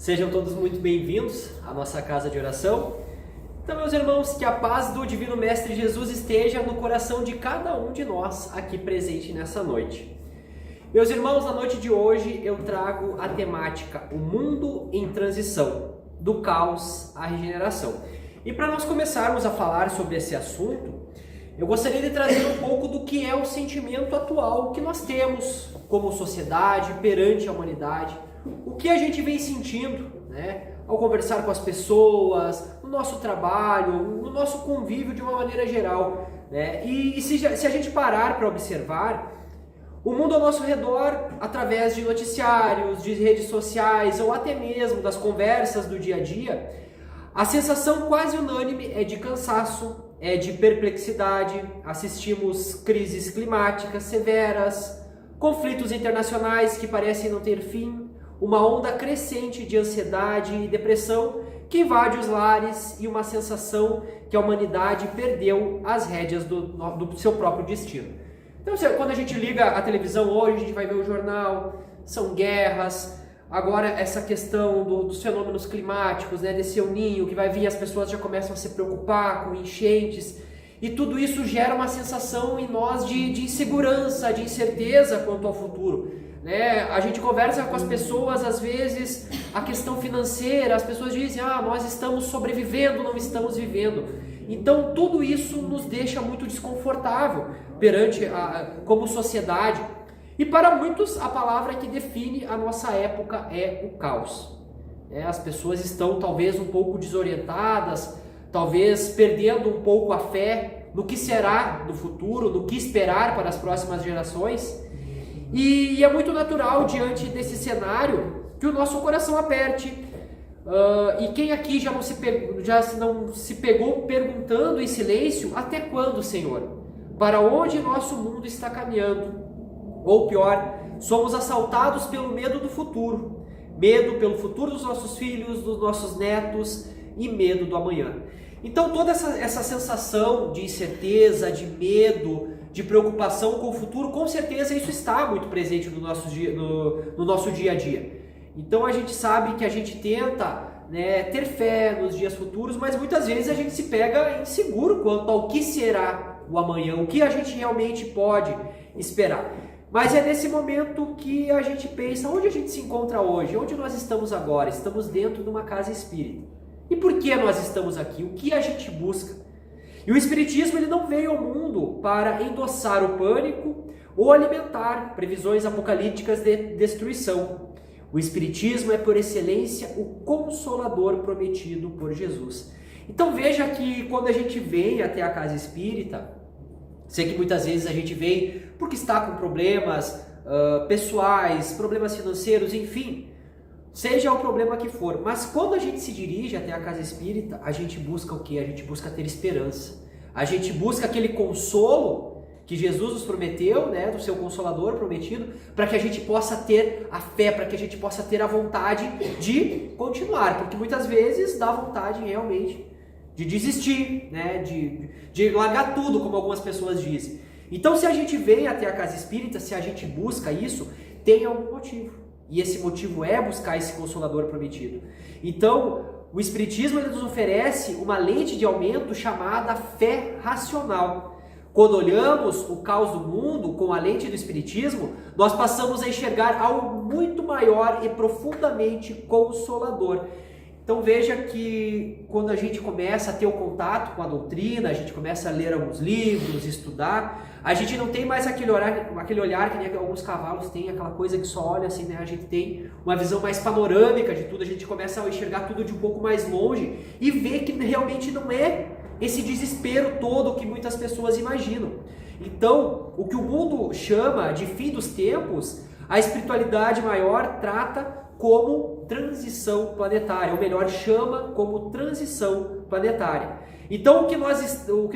Sejam todos muito bem-vindos à nossa casa de oração. Então, meus irmãos, que a paz do Divino Mestre Jesus esteja no coração de cada um de nós aqui presente nessa noite. Meus irmãos, na noite de hoje eu trago a temática O Mundo em Transição, do caos à regeneração. E para nós começarmos a falar sobre esse assunto, eu gostaria de trazer um pouco do que é o sentimento atual que nós temos como sociedade, perante a humanidade, o que a gente vem sentindo, ao conversar com as pessoas, no nosso trabalho, no nosso convívio de uma maneira geral. E se a gente parar para observar, o mundo ao nosso redor, através de noticiários, de redes sociais ou até mesmo das conversas do dia a dia, a sensação quase unânime é de cansaço, é de perplexidade, assistimos crises climáticas severas, conflitos internacionais que parecem não ter fim, uma onda crescente de ansiedade e depressão que invade os lares e uma sensação que a humanidade perdeu as rédeas do seu próprio destino. Então, quando a gente liga a televisão hoje, a gente vai ver o jornal, são guerras, agora essa questão dos fenômenos climáticos, desse El Niño que vai vir, as pessoas já começam a se preocupar com enchentes, e tudo isso gera uma sensação em nós de insegurança, de incerteza quanto ao futuro. A gente conversa com as pessoas, às vezes, a questão financeira, as pessoas dizem, nós estamos sobrevivendo, não estamos vivendo. Então, tudo isso nos deixa muito desconfortável como sociedade. E para muitos, a palavra que define a nossa época é o caos. As pessoas estão talvez um pouco desorientadas, talvez perdendo um pouco a fé no que será do futuro, no que esperar para as próximas gerações. E é muito natural, diante desse cenário, que o nosso coração aperte. E quem aqui já não se pegou perguntando em silêncio, até quando, Senhor? Para onde nosso mundo está caminhando? Ou pior, somos assaltados pelo medo do futuro. Medo pelo futuro dos nossos filhos, dos nossos netos e medo do amanhã. Então toda essa sensação de incerteza, de medo, de preocupação com o futuro, com certeza isso está muito presente no nosso dia a dia. Então a gente sabe que a gente tenta ter fé nos dias futuros, mas muitas vezes a gente se pega inseguro quanto ao que será o amanhã, o que a gente realmente pode esperar. Mas é nesse momento que a gente pensa, onde a gente se encontra hoje? Onde nós estamos agora? Estamos dentro de uma casa espírita. E por que nós estamos aqui? O que a gente busca? E o Espiritismo ele não veio ao mundo para endossar o pânico ou alimentar previsões apocalípticas de destruição. O Espiritismo é, por excelência, o Consolador prometido por Jesus. Então veja que quando a gente vem até a casa espírita, sei que muitas vezes a gente vem porque está com problemas pessoais, problemas financeiros, enfim, seja o problema que for. Mas quando a gente se dirige até a casa espírita, a gente busca o quê? A gente busca ter esperança. A gente busca aquele consolo que Jesus nos prometeu, do seu Consolador prometido, para que a gente possa ter a fé, para que a gente possa ter a vontade de continuar. Porque muitas vezes dá vontade realmente de desistir, de largar tudo, como algumas pessoas dizem. Então, se a gente vem até a casa espírita, se a gente busca isso, tem algum motivo. E esse motivo é buscar esse Consolador prometido. Então, o Espiritismo ele nos oferece uma lente de aumento chamada fé racional. Quando olhamos o caos do mundo com a lente do Espiritismo, nós passamos a enxergar algo muito maior e profundamente consolador. Então veja que quando a gente começa a ter o contato com a doutrina, a gente começa a ler alguns livros, estudar, a gente não tem mais aquele olhar que nem alguns cavalos têm, aquela coisa que só olha assim, a gente tem uma visão mais panorâmica de tudo, a gente começa a enxergar tudo de um pouco mais longe e ver que realmente não é esse desespero todo que muitas pessoas imaginam. Então, o que o mundo chama de fim dos tempos, a espiritualidade maior trata como transição planetária, ou melhor, chama como transição planetária. Então o que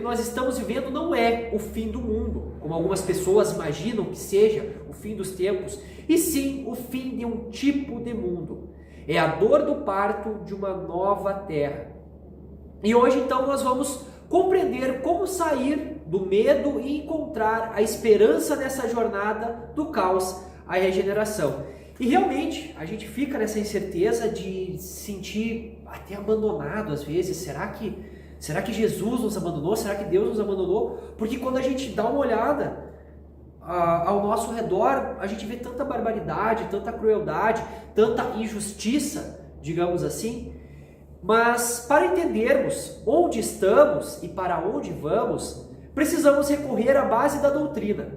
nós estamos vivendo não é o fim do mundo, como algumas pessoas imaginam que seja o fim dos tempos, e sim o fim de um tipo de mundo. É a dor do parto de uma nova terra. E hoje então nós vamos compreender como sair do medo e encontrar a esperança nessa jornada do caos à regeneração. E realmente, a gente fica nessa incerteza de se sentir até abandonado às vezes. Será que Jesus nos abandonou? Será que Deus nos abandonou? Porque quando a gente dá uma olhada ao nosso redor, a gente vê tanta barbaridade, tanta crueldade, tanta injustiça, digamos assim. Mas para entendermos onde estamos e para onde vamos, precisamos recorrer à base da doutrina.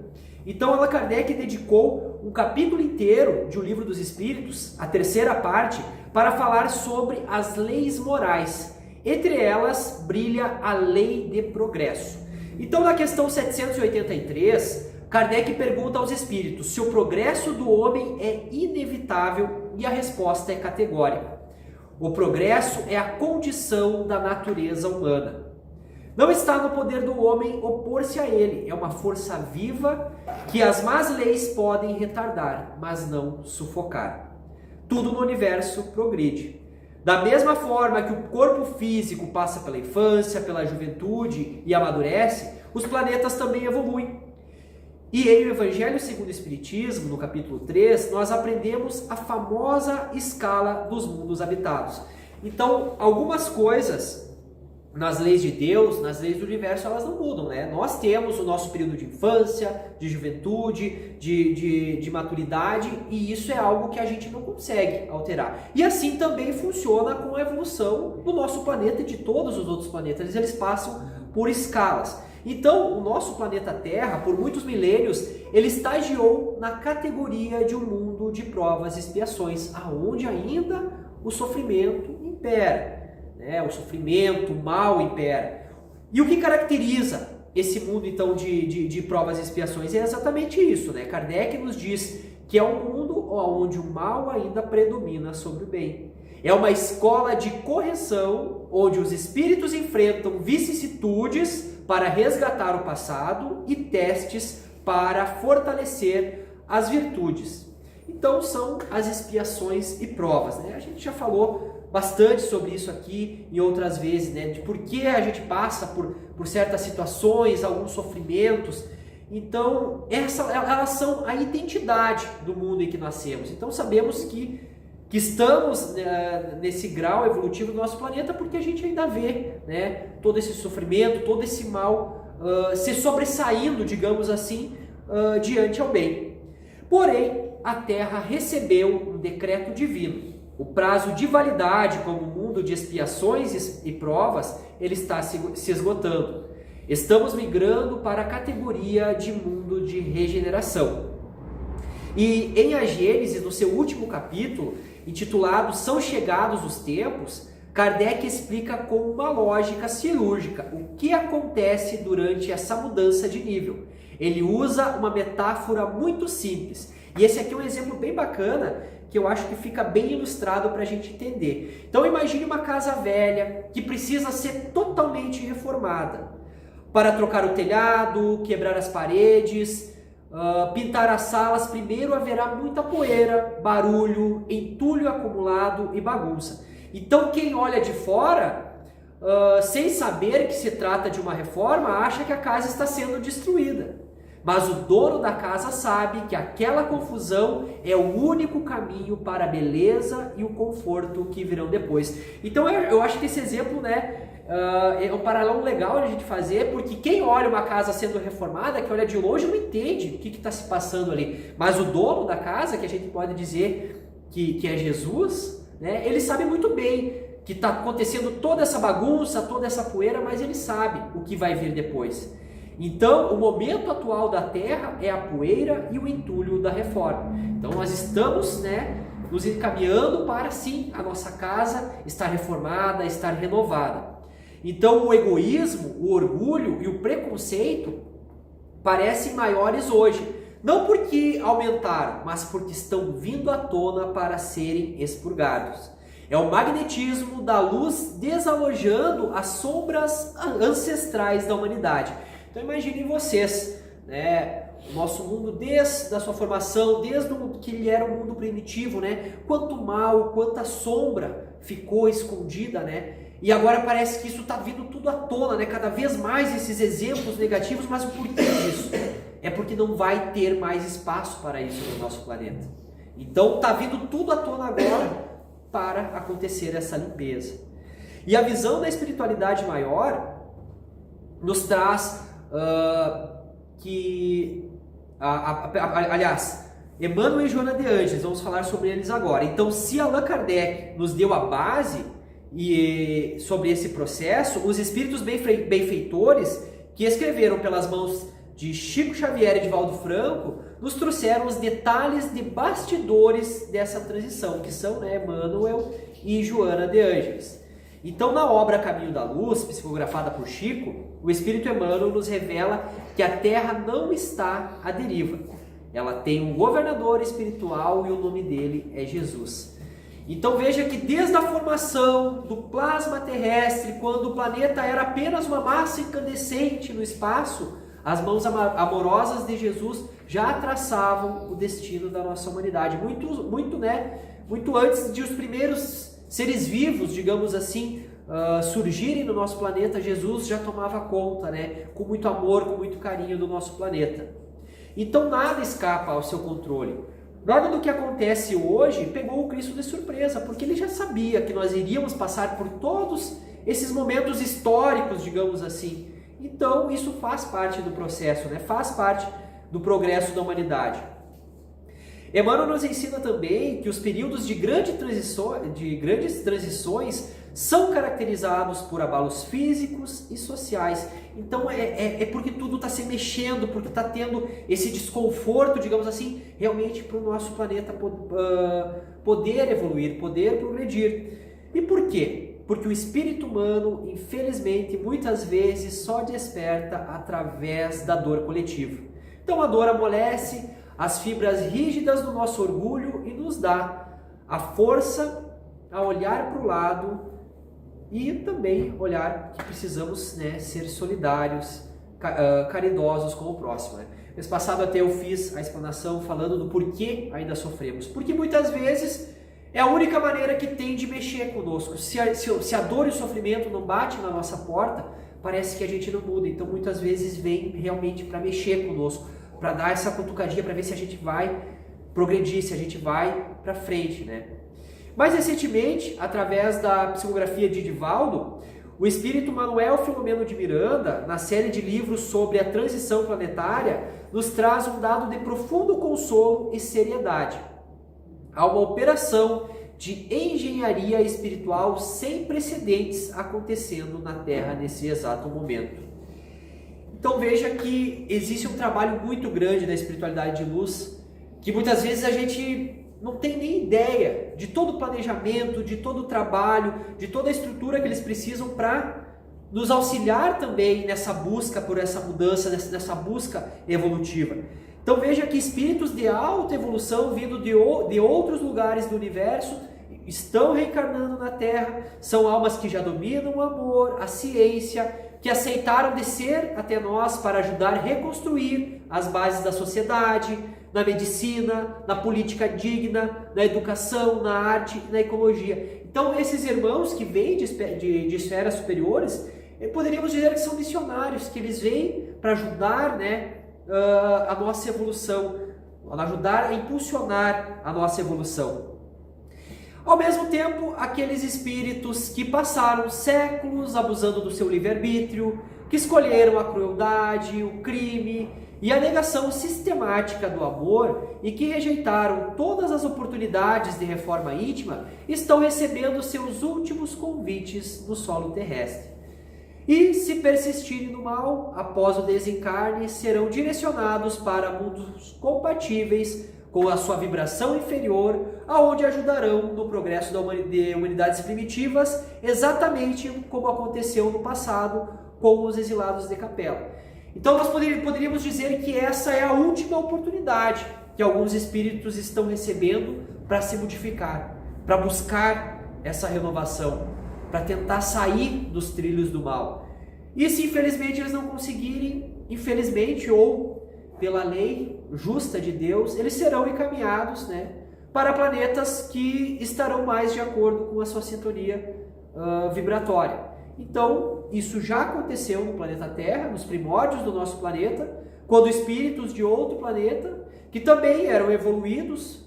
Então Allan Kardec dedicou um capítulo inteiro de O Livro dos Espíritos, a terceira parte, para falar sobre as leis morais. Entre elas, brilha a lei de progresso. Então, na questão 783, Kardec pergunta aos espíritos se o progresso do homem é inevitável, e a resposta é categórica. O progresso é a condição da natureza humana. Não está no poder do homem opor-se a ele. É uma força viva que as más leis podem retardar, mas não sufocar. Tudo no universo progride. Da mesma forma que o corpo físico passa pela infância, pela juventude e amadurece, os planetas também evoluem. E em O Evangelho segundo o Espiritismo, no capítulo 3, nós aprendemos a famosa escala dos mundos habitados. Então, algumas coisas nas leis de Deus, nas leis do universo, elas não mudam, né? Nós temos o nosso período de infância, de juventude, de maturidade, e isso é algo que a gente não consegue alterar. E assim também funciona com a evolução do nosso planeta e de todos os outros planetas. Eles passam por escalas. Então, o nosso planeta Terra, por muitos milênios, ele estagiou na categoria de um mundo de provas e expiações, aonde ainda o sofrimento impera. O sofrimento, o mal impera. E o que caracteriza esse mundo, então, de provas e expiações é exatamente isso, né? Kardec nos diz que é um mundo onde o mal ainda predomina sobre o bem. É uma escola de correção, onde os espíritos enfrentam vicissitudes para resgatar o passado e testes para fortalecer as virtudes. Então, são as expiações e provas, né? A gente já falou bastante sobre isso aqui em outras vezes, né? De por que a gente passa por certas situações, alguns sofrimentos. Então, elas são a identidade do mundo em que nascemos. Então, sabemos que estamos nesse grau evolutivo do nosso planeta porque a gente ainda vê, né, todo esse sofrimento, todo esse mal se sobressaindo, digamos assim, diante ao bem. Porém, a Terra recebeu um decreto divino. O prazo de validade como mundo de expiações e provas, ele está se esgotando. Estamos migrando para a categoria de mundo de regeneração. E em A Gênese, no seu último capítulo, intitulado São Chegados os Tempos, Kardec explica com uma lógica cirúrgica o que acontece durante essa mudança de nível. Ele usa uma metáfora muito simples. E esse aqui é um exemplo bem bacana, que eu acho que fica bem ilustrado para a gente entender. Então imagine uma casa velha que precisa ser totalmente reformada. Para trocar o telhado, quebrar as paredes, pintar as salas, primeiro haverá muita poeira, barulho, entulho acumulado e bagunça. Então quem olha de fora, sem saber que se trata de uma reforma, acha que a casa está sendo destruída. Mas o dono da casa sabe que aquela confusão é o único caminho para a beleza e o conforto que virão depois. Então eu acho que esse exemplo, né, é um paralelo legal a gente fazer, porque quem olha uma casa sendo reformada, que olha de longe, não entende o que está se passando ali. Mas o dono da casa, que a gente pode dizer que é Jesus, né, ele sabe muito bem que está acontecendo toda essa bagunça, toda essa poeira, mas ele sabe o que vai vir depois. Então, o momento atual da Terra é a poeira e o entulho da reforma. Então, nós estamos, né, nos encaminhando para, sim, a nossa casa estar reformada, estar renovada. Então, o egoísmo, o orgulho e o preconceito parecem maiores hoje. Não porque aumentaram, mas porque estão vindo à tona para serem expurgados. É o magnetismo da luz desalojando as sombras ancestrais da humanidade. Então imaginem vocês, né, o nosso mundo desde a sua formação, desde que ele era um mundo primitivo, né, quanto mal, quanta sombra ficou escondida, né, e agora parece que isso está vindo tudo à tona, né, cada vez mais esses exemplos negativos, mas o porquê disso? É porque não vai ter mais espaço para isso no nosso planeta. Então está vindo tudo à tona agora para acontecer essa limpeza. E a visão da espiritualidade maior nos traz aliás, Emmanuel e Joana de Ângeles, vamos falar sobre eles agora. Então, se Allan Kardec nos deu a base sobre esse processo, os espíritos benfeitores que escreveram pelas mãos de Chico Xavier e de Valdo Franco nos trouxeram os detalhes de bastidores dessa transição, que são, né, Emmanuel e Joana de Ângeles. Então, na obra Caminho da Luz, psicografada por Chico, o Espírito Emmanuel nos revela que a Terra não está à deriva. Ela tem um governador espiritual e o nome dele é Jesus. Então veja que desde a formação do plasma terrestre, quando o planeta era apenas uma massa incandescente no espaço, as mãos amorosas de Jesus já traçavam o destino da nossa humanidade. Muito antes de os primeiros seres vivos, digamos assim, surgirem no nosso planeta, Jesus já tomava conta, né, com muito amor, com muito carinho do nosso planeta. Então nada escapa ao seu controle. Nada do que acontece hoje pegou o Cristo de surpresa, porque ele já sabia que nós iríamos passar por todos esses momentos históricos, digamos assim. Então isso faz parte do processo, né? Faz parte do progresso da humanidade. Emmanuel nos ensina também que os períodos de grandes transições são caracterizados por abalos físicos e sociais. Então é porque tudo está se mexendo, porque está tendo esse desconforto, digamos assim, realmente para o nosso planeta poder evoluir, poder progredir. E por quê? Porque o espírito humano, infelizmente, muitas vezes só desperta através da dor coletiva. Então a dor amolece as fibras rígidas do nosso orgulho e nos dá a força a olhar para o lado e também olhar que precisamos, né, ser solidários, caridosos com o próximo. Né? Mês passado até eu fiz a explanação falando do porquê ainda sofremos. Porque muitas vezes é a única maneira que tem de mexer conosco. Se a dor e o sofrimento não batem na nossa porta, parece que a gente não muda. Então muitas vezes vem realmente para mexer conosco, para dar essa cutucadinha, para ver se a gente vai progredir, se a gente vai para frente, né? Mais recentemente, através da psicografia de Divaldo, o espírito Manuel Filomeno de Miranda, na série de livros sobre a transição planetária, nos traz um dado de profundo consolo e seriedade. Há uma operação de engenharia espiritual sem precedentes acontecendo na Terra nesse exato momento. Então veja que existe um trabalho muito grande da espiritualidade de luz, que muitas vezes a gente não tem nem ideia de todo o planejamento, de todo o trabalho, de toda a estrutura que eles precisam para nos auxiliar também nessa busca por essa mudança, nessa busca evolutiva. Então veja que espíritos de alta evolução vindo de outros lugares do universo estão reencarnando na Terra, são almas que já dominam o amor, a ciência, que aceitaram descer até nós para ajudar a reconstruir as bases da sociedade, na medicina, na política digna, na educação, na arte e na ecologia. Então esses irmãos que vêm de esferas superiores, poderíamos dizer que são missionários, que eles vêm para ajudar, né, a nossa evolução, ajudar a impulsionar a nossa evolução. Ao mesmo tempo, aqueles espíritos que passaram séculos abusando do seu livre-arbítrio, que escolheram a crueldade, o crime e a negação sistemática do amor e que rejeitaram todas as oportunidades de reforma íntima, estão recebendo seus últimos convites no solo terrestre. E, se persistirem no mal, após o desencarne, serão direcionados para mundos compatíveis com a sua vibração inferior, aonde ajudarão no progresso de humanidades primitivas, exatamente como aconteceu no passado com os exilados de Capela. Então nós poderíamos dizer que essa é a última oportunidade que alguns espíritos estão recebendo para se modificar, para buscar essa renovação, para tentar sair dos trilhos do mal. E se infelizmente eles não conseguirem, infelizmente ou pela lei justa de Deus, eles serão encaminhados, né, para planetas que estarão mais de acordo com a sua sintonia vibratória. Então, isso já aconteceu no planeta Terra, nos primórdios do nosso planeta, quando espíritos de outro planeta, que também eram evoluídos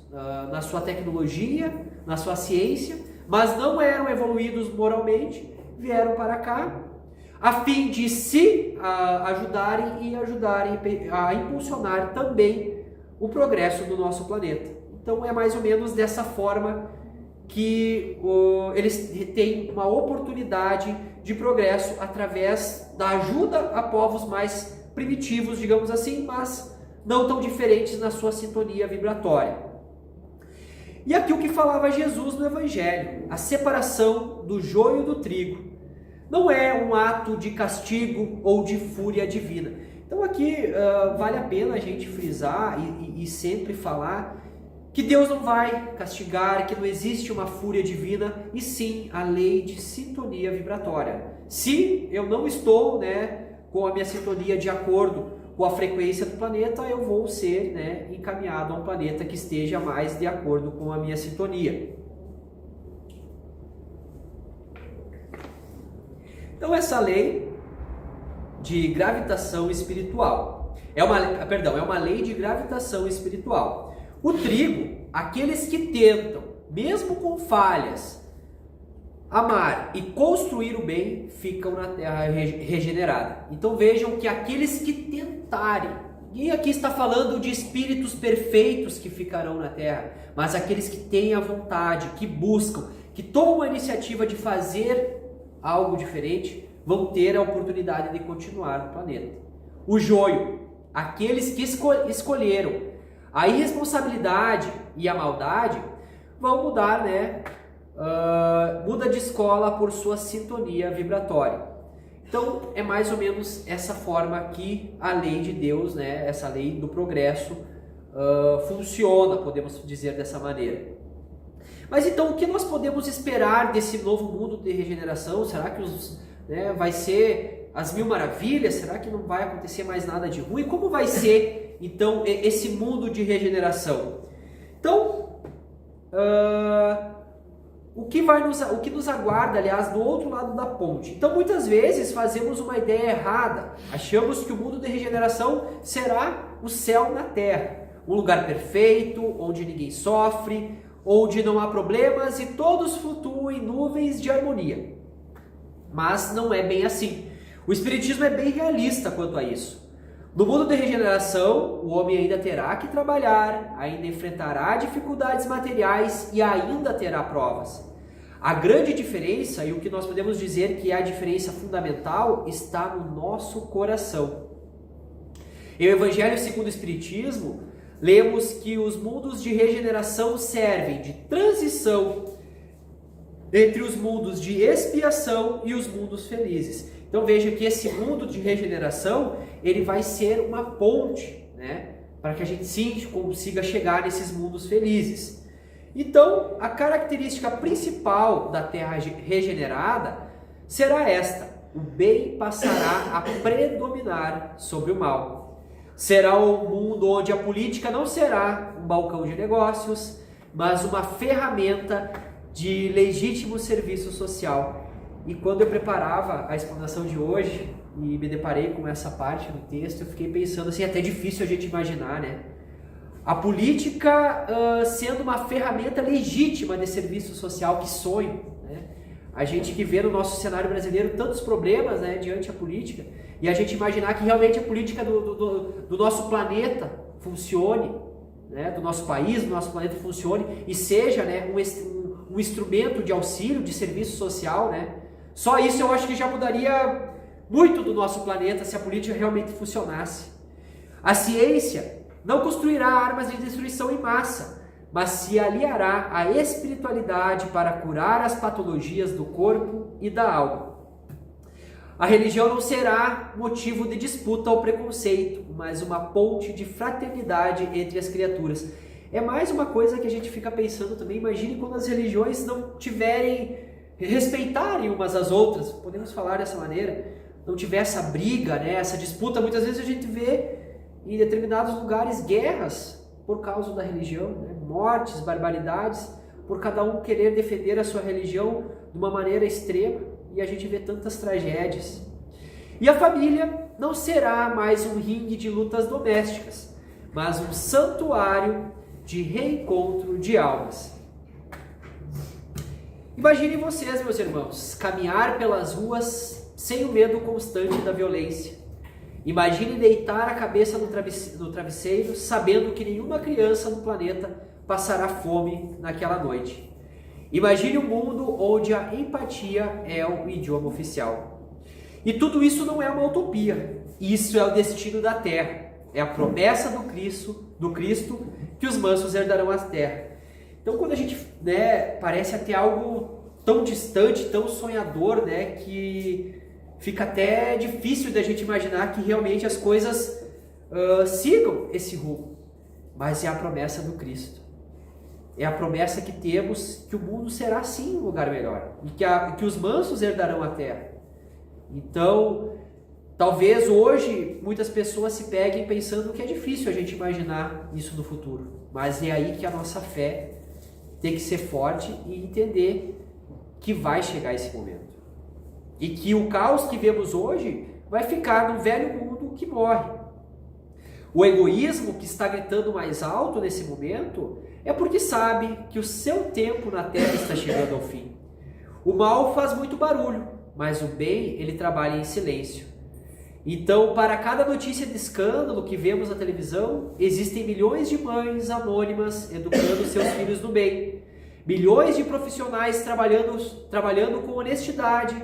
na sua tecnologia, na sua ciência, mas não eram evoluídos moralmente, vieram para cá a fim de se ajudarem a impulsionar também o progresso do nosso planeta. Então é mais ou menos dessa forma que eles têm uma oportunidade de progresso através da ajuda a povos mais primitivos, digamos assim, mas não tão diferentes na sua sintonia vibratória. E aqui o que falava Jesus no Evangelho, a separação do joio do trigo, não é um ato de castigo ou de fúria divina. Então aqui vale a pena a gente frisar e sempre falar que Deus não vai castigar, que não existe uma fúria divina, e sim a lei de sintonia vibratória. Se eu não estou, com a minha sintonia de acordo com a frequência do planeta, eu vou ser, encaminhado a um planeta que esteja mais de acordo com a minha sintonia. Então essa lei de gravitação espiritual é uma lei de gravitação espiritual. O trigo, aqueles que tentam, mesmo com falhas, amar e construir o bem, ficam na terra regenerada. Então vejam que aqueles que tentarem, e aqui está falando de espíritos perfeitos que ficarão na terra, mas aqueles que têm a vontade, que buscam, que tomam a iniciativa de fazer algo diferente, vão ter a oportunidade de continuar no planeta. O joio, aqueles que escolheram a irresponsabilidade e a maldade, vão mudar, muda de escola por sua sintonia vibratória. Então é mais ou menos essa forma que a lei de Deus, essa lei do progresso funciona, podemos dizer dessa maneira. Mas então o que nós podemos esperar desse novo mundo de regeneração? Será que vai ser as mil maravilhas? Será que não vai acontecer mais nada de ruim? Como vai ser então esse mundo de regeneração? Então o que nos aguarda, aliás, do outro lado da ponte? Então muitas vezes fazemos uma ideia errada, achamos que o mundo de regeneração será o céu na terra, um lugar perfeito, onde ninguém sofre, onde não há problemas e todos flutuam em nuvens de harmonia. Mas não é bem assim. O Espiritismo é bem realista quanto a isso. No mundo de regeneração, o homem ainda terá que trabalhar, ainda enfrentará dificuldades materiais e ainda terá provas. A grande diferença, e o que nós podemos dizer que é a diferença fundamental, está no nosso coração. Em o Evangelho segundo o Espiritismo, lemos que os mundos de regeneração servem de transição entre os mundos de expiação e os mundos felizes. Então veja que esse mundo de regeneração, ele vai ser uma ponte, para que a gente sim consiga chegar nesses mundos felizes. Então a característica principal da Terra regenerada será esta: o bem passará a predominar sobre o mal. Será um mundo onde a política não será um balcão de negócios, mas uma ferramenta de legítimo serviço social. E quando eu preparava a explanação de hoje e me deparei com essa parte do texto, eu fiquei pensando assim, até difícil a gente imaginar, a política sendo uma ferramenta legítima de serviço social, que sonho, A gente que vê no nosso cenário brasileiro tantos problemas, diante da política, e a gente imaginar que realmente a política do nosso planeta funcione, do nosso país, do nosso planeta funcione e seja um instrumento de auxílio, de serviço social, Só isso eu acho que já mudaria muito do nosso planeta se a política realmente funcionasse. A ciência não construirá armas de destruição em massa, mas se aliará à espiritualidade para curar as patologias do corpo e da alma. A religião não será motivo de disputa ou preconceito, mas uma ponte de fraternidade entre as criaturas. É mais uma coisa que a gente fica pensando também. Imagine quando as religiões não respeitarem umas às outras, podemos falar dessa maneira, não tiver essa briga, essa disputa. Muitas vezes a gente vê em determinados lugares guerras por causa da religião, mortes, barbaridades, por cada um querer defender a sua religião de uma maneira extrema, e a gente vê tantas tragédias. E a família não será mais um ringue de lutas domésticas, mas um santuário de reencontro de almas. Imaginem vocês, meus irmãos, caminhar pelas ruas sem o medo constante da violência. Imagine deitar a cabeça no travesseiro, sabendo que nenhuma criança no planeta passará fome naquela noite. Imagine um mundo onde a empatia é o idioma oficial. E tudo isso não é uma utopia. Isso é o destino da terra. É a promessa do Cristo que os mansos herdarão a terra. Então, quando a gente parece até algo tão distante, tão sonhador, que fica até difícil da gente imaginar que realmente as coisas sigam esse rumo. Mas é a promessa do Cristo. É a promessa que temos que o mundo será sim um lugar melhor. E que os mansos herdarão a terra. Então, talvez hoje muitas pessoas se peguem pensando que é difícil a gente imaginar isso no futuro. Mas é aí que a nossa fé tem que ser forte e entender que vai chegar esse momento. E que o caos que vemos hoje vai ficar no velho mundo que morre. O egoísmo que está gritando mais alto nesse momento é porque sabe que o seu tempo na Terra está chegando ao fim. O mal faz muito barulho, mas o bem ele trabalha em silêncio. Então, para cada notícia de escândalo que vemos na televisão, existem milhões de mães anônimas educando seus filhos no bem, milhões de profissionais trabalhando com honestidade,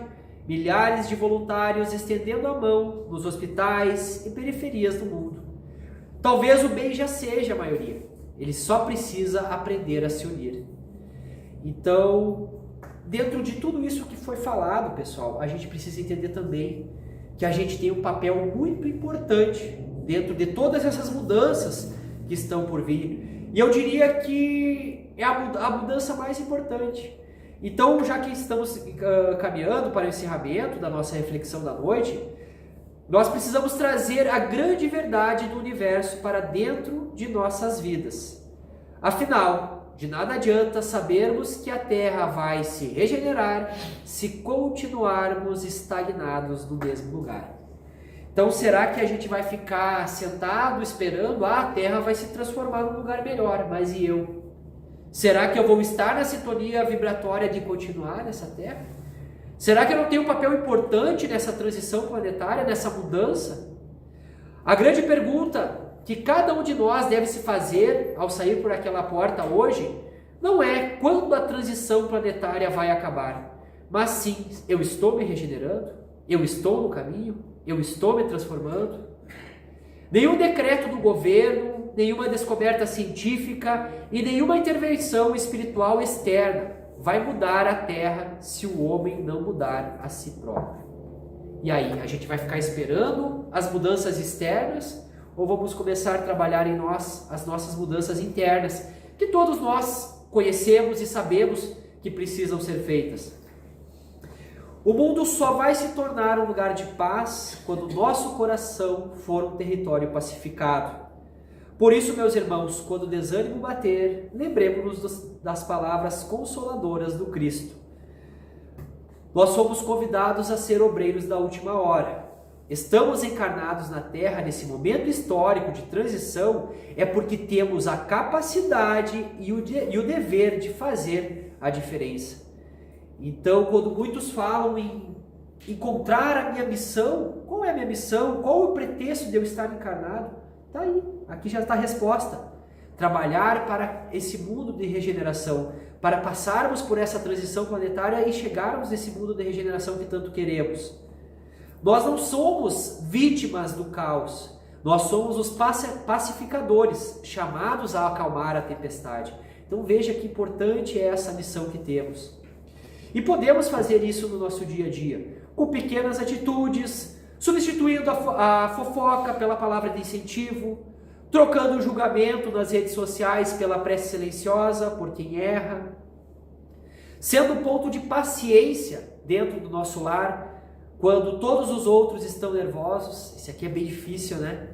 milhares de voluntários estendendo a mão nos hospitais e periferias do mundo. Talvez o bem já seja a maioria, ele só precisa aprender a se unir. Então, dentro de tudo isso que foi falado, pessoal, a gente precisa entender também que a gente tem um papel muito importante dentro de todas essas mudanças que estão por vir. E eu diria que é a mudança mais importante. Então, já que estamos caminhando para o encerramento da nossa reflexão da noite, nós precisamos trazer a grande verdade do universo para dentro de nossas vidas. Afinal, de nada adianta sabermos que a Terra vai se regenerar se continuarmos estagnados no mesmo lugar. Então, será que a gente vai ficar sentado esperando? A Terra vai se transformar num lugar melhor, mas e eu? Será que eu vou estar na sintonia vibratória de continuar nessa Terra? Será que eu não tenho um papel importante nessa transição planetária, nessa mudança? A grande pergunta que cada um de nós deve se fazer ao sair por aquela porta hoje não é quando a transição planetária vai acabar, mas sim, eu estou me regenerando? Eu estou no caminho? Eu estou me transformando? Nenhum decreto do governo, nenhuma descoberta científica e nenhuma intervenção espiritual externa vai mudar a Terra se o homem não mudar a si próprio. E aí, a gente vai ficar esperando as mudanças externas ou vamos começar a trabalhar em nós as nossas mudanças internas, que todos nós conhecemos e sabemos que precisam ser feitas? O mundo só vai se tornar um lugar de paz quando o nosso coração for um território pacificado. Por isso, meus irmãos, quando o desânimo bater, lembremos-nos das palavras consoladoras do Cristo. Nós somos convidados a ser obreiros da última hora. Estamos encarnados na Terra nesse momento histórico de transição é porque temos a capacidade e o dever de fazer a diferença. Então, quando muitos falam em encontrar a minha missão, qual é a minha missão? Qual o pretexto de eu estar encarnado? Está aí, aqui já está a resposta. Trabalhar para esse mundo de regeneração, para passarmos por essa transição planetária e chegarmos nesse mundo de regeneração que tanto queremos. Nós não somos vítimas do caos, nós somos os pacificadores, chamados a acalmar a tempestade. Então veja que importante é essa missão que temos. E podemos fazer isso no nosso dia a dia, com pequenas atitudes, substituindo a fofoca pela palavra de incentivo, trocando o julgamento nas redes sociais pela prece silenciosa por quem erra, sendo um ponto de paciência dentro do nosso lar, quando todos os outros estão nervosos. Isso aqui é bem difícil, né?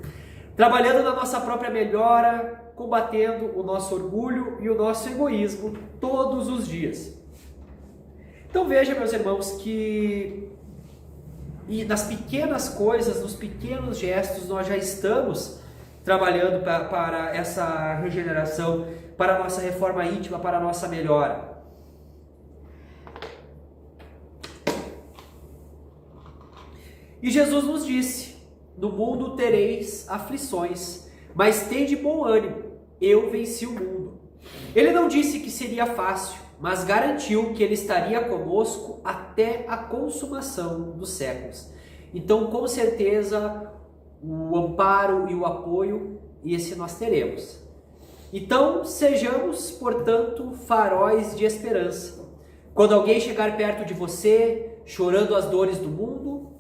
Trabalhando na nossa própria melhora, combatendo o nosso orgulho e o nosso egoísmo todos os dias. Então veja, meus irmãos, que nas pequenas coisas, nos pequenos gestos, nós já estamos trabalhando para essa regeneração, para a nossa reforma íntima, para a nossa melhora. E Jesus nos disse: no mundo tereis aflições, mas tende bom ânimo, eu venci o mundo. Ele não disse que seria fácil, mas garantiu que ele estaria conosco até a consumação dos séculos. Então, com certeza, o amparo e o apoio, esse nós teremos. Então, sejamos, portanto, faróis de esperança. Quando alguém chegar perto de você, chorando as dores do mundo,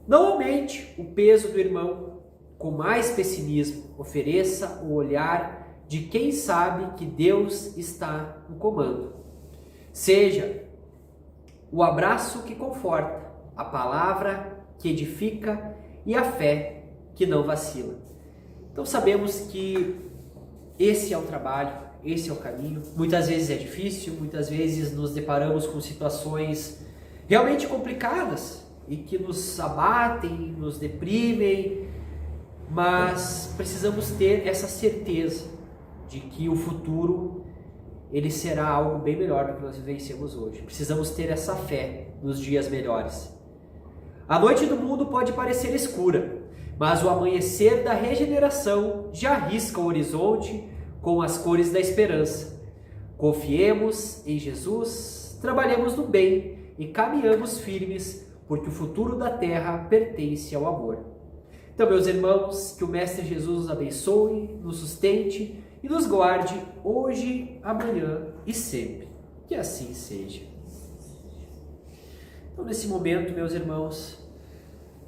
não aumente o peso do irmão com mais pessimismo. Ofereça o olhar de quem sabe que Deus está no comando. Seja o abraço que conforta, a palavra que edifica e a fé que não vacila. Então sabemos que esse é o trabalho, esse é o caminho. Muitas vezes é difícil, muitas vezes nos deparamos com situações realmente complicadas e que nos abatem, nos deprimem, mas precisamos ter essa certeza de que o futuro ele será algo bem melhor do que nós vivenciamos hoje. Precisamos ter essa fé nos dias melhores. A noite do mundo pode parecer escura, mas o amanhecer da regeneração já risca o horizonte com as cores da esperança. Confiemos em Jesus, trabalhemos no bem e caminhamos firmes, porque o futuro da terra pertence ao amor. Então, meus irmãos, que o Mestre Jesus nos abençoe, nos sustente e nos guarde hoje, amanhã e sempre. Que assim seja. Então, nesse momento, meus irmãos,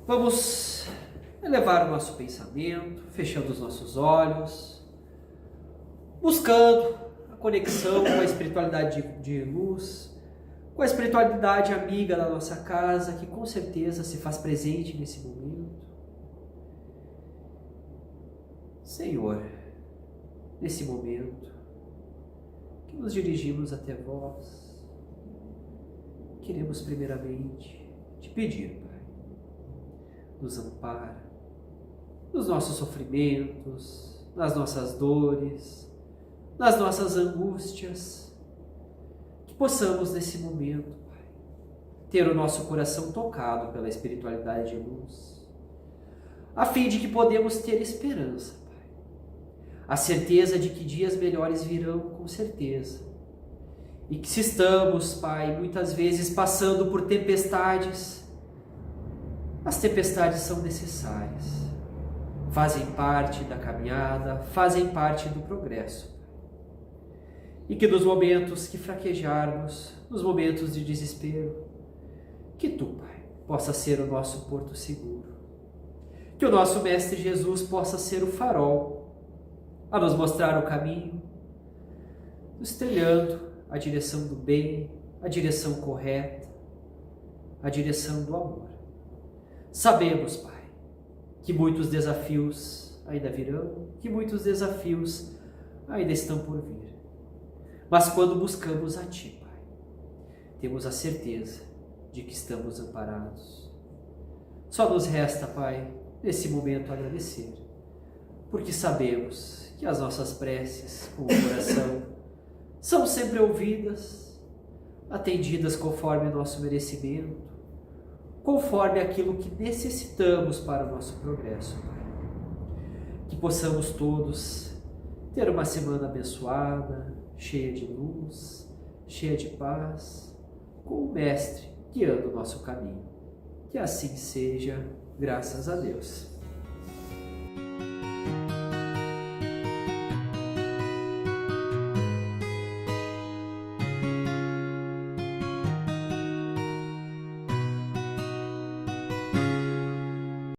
vamos elevar o nosso pensamento, fechando os nossos olhos, buscando a conexão com a espiritualidade de luz, com a espiritualidade amiga da nossa casa, que com certeza se faz presente nesse momento. Senhor, nesse momento que nos dirigimos até vós, queremos primeiramente te pedir, Pai, nos ampara nos nossos sofrimentos, nas nossas dores, nas nossas angústias, que possamos nesse momento, Pai, ter o nosso coração tocado pela espiritualidade de luz, a fim de que podemos ter esperança, Pai, a certeza de que dias melhores virão com certeza, e que se estamos, Pai, muitas vezes passando por tempestades, as tempestades são necessárias, fazem parte da caminhada, fazem parte do progresso. E que nos momentos que fraquejarmos, nos momentos de desespero, que Tu, Pai, possa ser o nosso porto seguro. Que o nosso Mestre Jesus possa ser o farol a nos mostrar o caminho, nos trilhando a direção do bem, a direção correta, a direção do amor. Sabemos, Pai, que muitos desafios ainda virão, que muitos desafios ainda estão por vir. Mas quando buscamos a Ti, Pai, temos a certeza de que estamos amparados. Só nos resta, Pai, nesse momento agradecer, porque sabemos que as nossas preces com o coração são sempre ouvidas, atendidas conforme o nosso merecimento, conforme aquilo que necessitamos para o nosso progresso, Pai. Que possamos todos ter uma semana abençoada, cheia de luz, cheia de paz, com o Mestre guiando o nosso caminho. Que assim seja, graças a Deus.